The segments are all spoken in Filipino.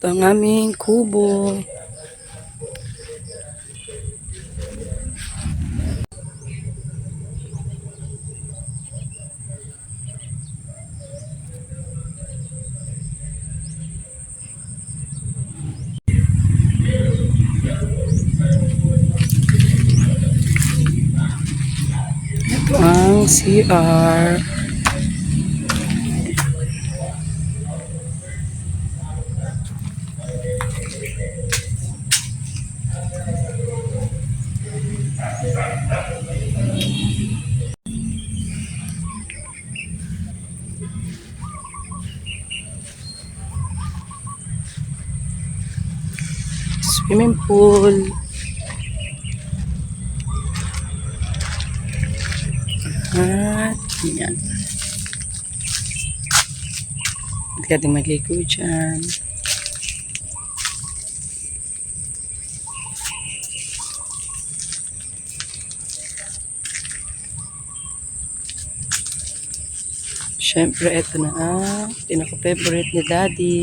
Ito ang aming kubo. Ito ang CR. Swimming pool. At yan. Hindi ka din maligo dyan. Siyempre, ito na ang pinaka-favorite ni Daddy.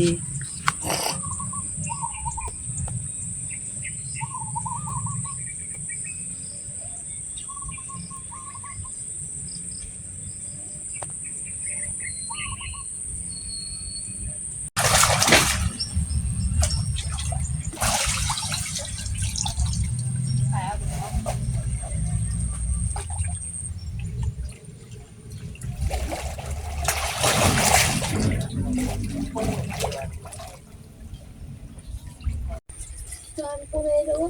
Saan po meron?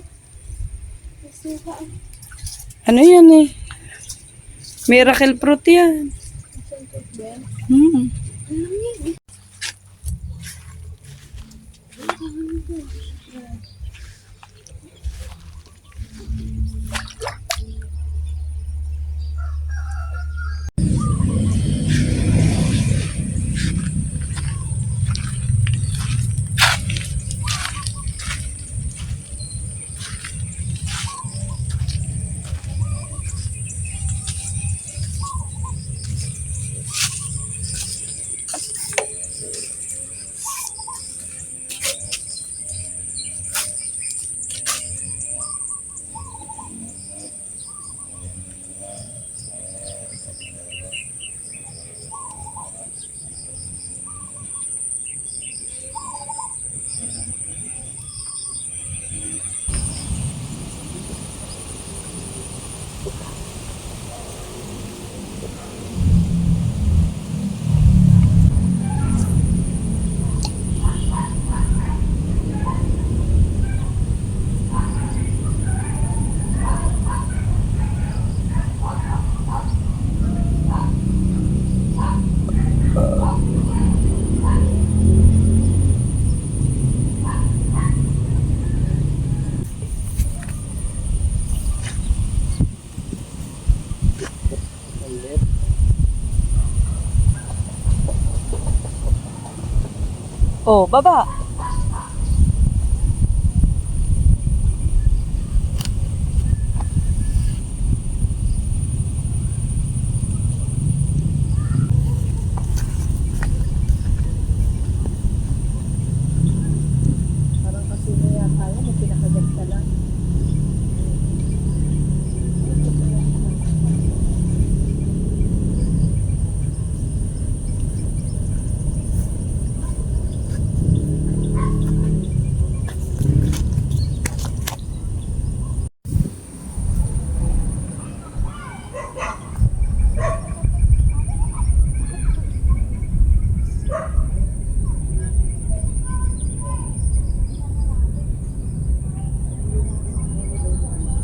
Masuka. Ano yan eh? Miracle fruit yan. Saan po ba? Hmm. Ano yan? Oh, baba. Parang kasi yata yan, may pinakagat ka lang.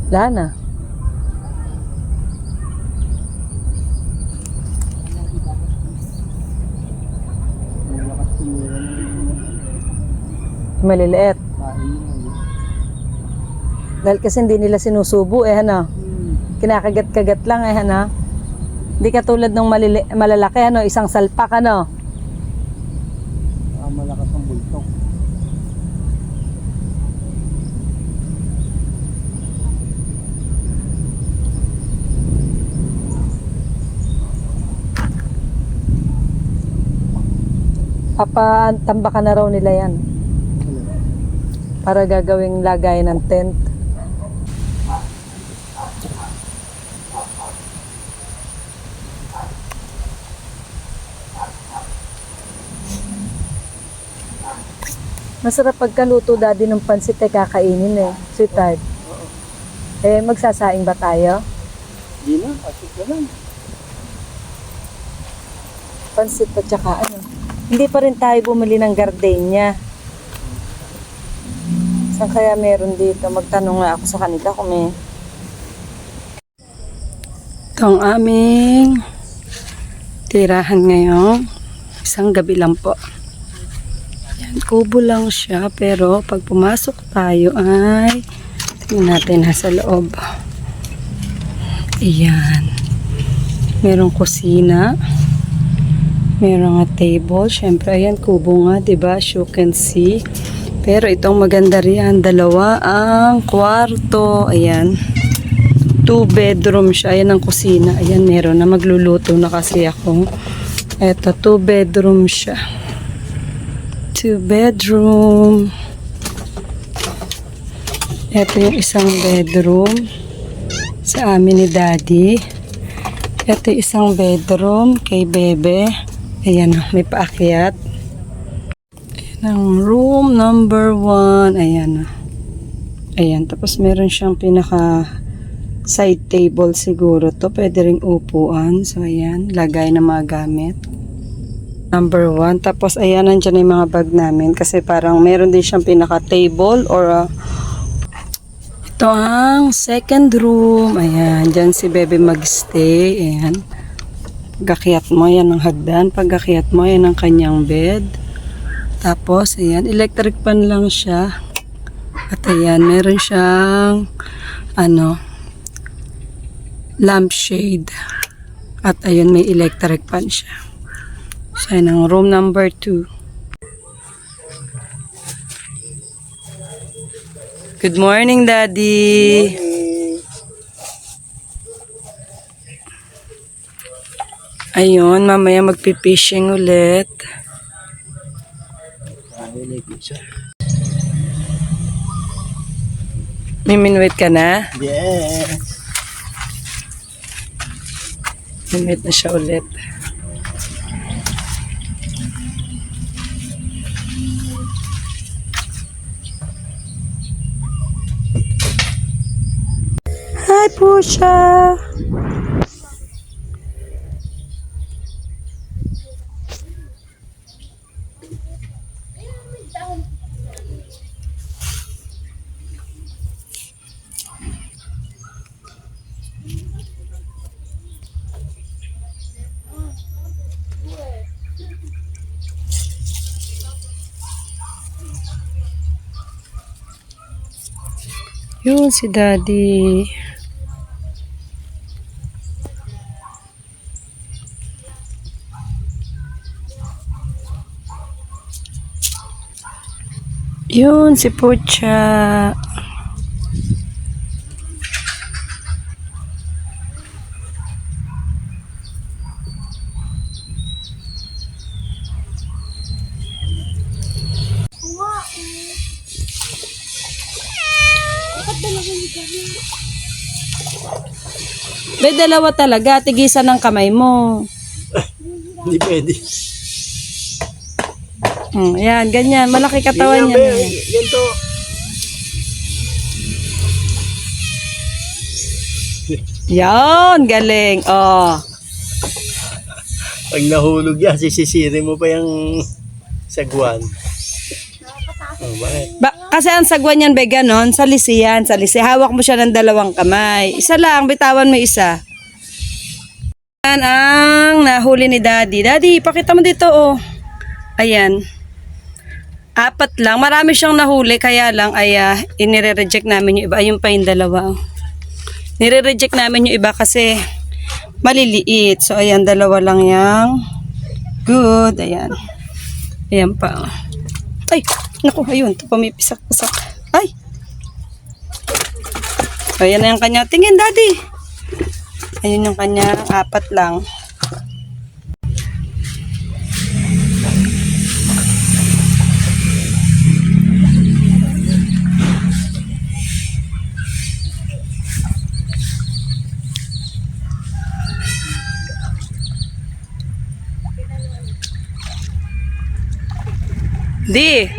Lana. Maliliit. Dahil kasi hindi nila sinusubo eh, ano? Kinakagat-kagat lang eh, ano? Hindi katulad ng malalaki, ano? Isang salpak, ano? Malakas ang bultok. Papatambakan na raw nila yan. Ano? para gagawing lagay ng tent. Masarap pagkaluto daddy ng pansit ay kakainin eh. Sweetheart. Eh, magsasaing ba tayo? Hindi na, asik na lang. Pansit at saka ano. Hindi pa rin tayo bumili ng gardenia. Saan kaya meron dito? Magtanong nga ako sa kanila kung may... Ito ang aming tirahan ngayon. Isang gabi lang po. Yan, kubo lang siya. Pero pag pumasok tayo ay... Tingnan natin nasa loob. Ayan. Merong kusina. Merong nga table. Siyempre, ayan, kubo nga, diba? As you can see. Pero itong maganda riyan, dalawa ang kwarto. Ayan. 2 bedroom siya. Ayan ang kusina. Ayan, meron na. Magluluto na kasi ako. Eto, 2 bedroom siya. 2 bedroom. Ito yung isang bedroom sa amin ni Daddy. Ito yung isang bedroom kay Bebe. Ayan, may paakyat. Ayan ang room number 1. Ayan. Ayan, tapos meron siyang pinaka side table siguro to. Pwede ring upuan. So, ayan, lagay ng mga gamit. Number 1. Tapos, ayan, nandiyan yung mga bag namin. Kasi parang meron din siyang pinaka table or ito ang second room. Ayan, dyan si Bebe magstay. Ayan. Pag-akyat mo, yan ang hagdan. Pag-akyat mo, yan ang kanyang bed. Tapos, ayan, electric pan lang siya. At ayan, meron siyang, lampshade. At ayan, may electric pan siya. So, ayan ang room number 2. Good morning, Daddy. Ayun, mamaya magpipishing ulit. Miminwit ka na? Yes. Minwit na siya ulit. Hi, Pusha! Yun si Daddy. Yun si Pucha. May dalawa talaga, tigisan ng kamay mo. Hindi pwede. Ayan, ganyan. Malaki katawan niya. Ganito. Yan, galing. Oh. Pag nahulog yan, sisisiri mo pa yung sagwan. Oh, bakit? Kasi ang sagwan yan, be, ganon, sa lisi yan. Sa lisi, hawak mo siya ng dalawang kamay. Isa lang, bitawan mo isa. Yan ang nahuli ni Daddy. Daddy, pakita mo dito, oh. Ayan. 4 lang. Marami siyang nahuli, kaya lang ay inire-reject namin yung iba. Ayun pa yung dalawa. Oh. Nire-reject namin yung iba kasi maliliit. So, ayan, 2 lang yang good. Ayan. Ayan pa. Oh. Ay, naku, ayun. Ito pa may pisak-pisak. Ay. Ayan na yung kanya. Tingin, Daddy. Ayun yung kanya. 4 lang. Di.